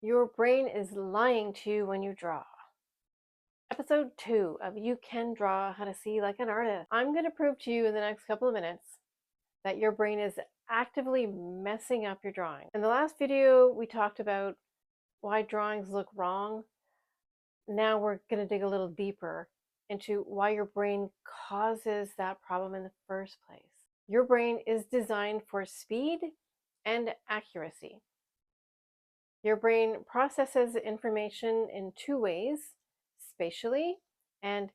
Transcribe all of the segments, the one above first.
Your brain is lying to you when you draw. Episode 2 of You Can Draw How to See Like an Artist. I'm going to prove to you in the next couple of minutes that your brain is actively messing up your drawing. In the last video, we talked about why drawings look wrong. Now we're going to dig a little deeper into why your brain causes that problem in the first place. Your brain is designed for speed and accuracy. Your brain processes information in two ways, spatially and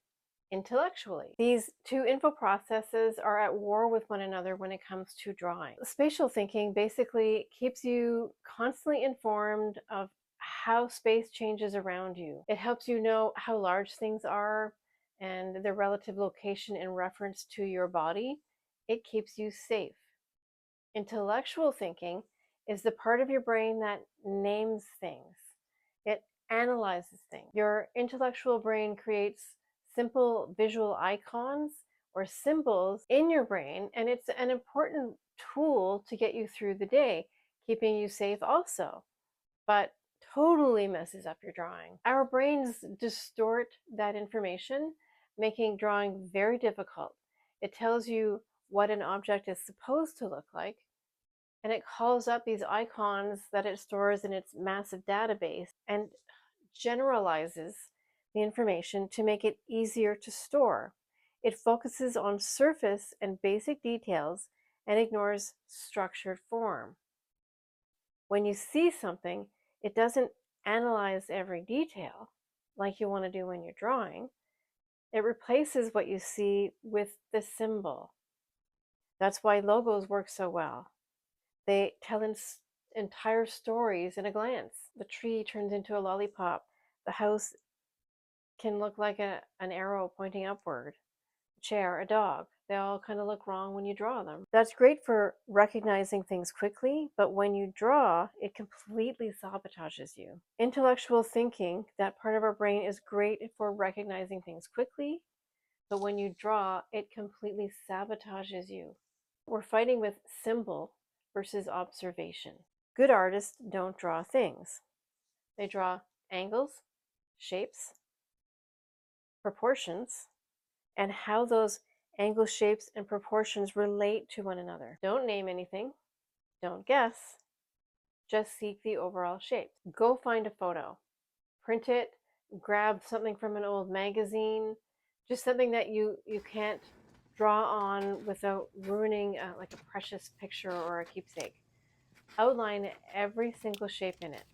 intellectually. These two info processes are at war with one another when it comes to drawing. Spatial thinking basically keeps you constantly informed of how space changes around you. It helps you know how large things are and their relative location in reference to your body. It keeps you safe. Intellectual thinking is the part of your brain that names things. It analyzes things. Your intellectual brain creates simple visual icons or symbols in your brain, and it's an important tool to get you through the day, keeping you safe also, but totally messes up your drawing. Our brains distort that information, making drawing very difficult. It tells you what an object is supposed to look like, and it calls up these icons that it stores in its massive database and generalizes the information to make it easier to store. It focuses on surface and basic details and ignores structured form. When you see something, it doesn't analyze every detail like you want to do when you're drawing. It replaces what you see with the symbol. That's why logos work so well. They tell entire stories in a glance. The tree turns into a lollipop. The house can look like an arrow pointing upward. A chair, a dog. They all kind of look wrong when you draw them. That's great for recognizing things quickly, but when you draw, it completely sabotages you. Intellectual thinking, that part of our brain, is great for recognizing things quickly, but when you draw, it completely sabotages you. We're fighting with symbol versus observation. Good artists don't draw things. They draw angles, shapes, proportions, and how those angles, shapes, and proportions relate to one another. Don't name anything. Don't guess. Just seek the overall shape. Go find a photo. Print it. Grab something from an old magazine. Just something that you can't draw on without ruining like a precious picture or a keepsake. Outline every single shape in it.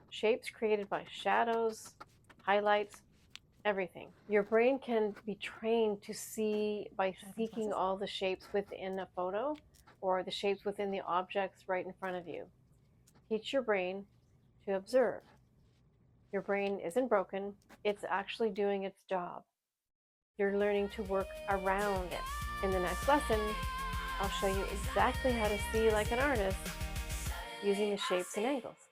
Shapes created by shadows, highlights, everything. Your brain can be trained to see by seeking all the shapes within a photo or the shapes within the objects right in front of you. Teach your brain to observe. Your brain isn't broken, it's actually doing its job. You're learning to work around it. In the next lesson, I'll show you exactly how to see like an artist using the shapes and angles.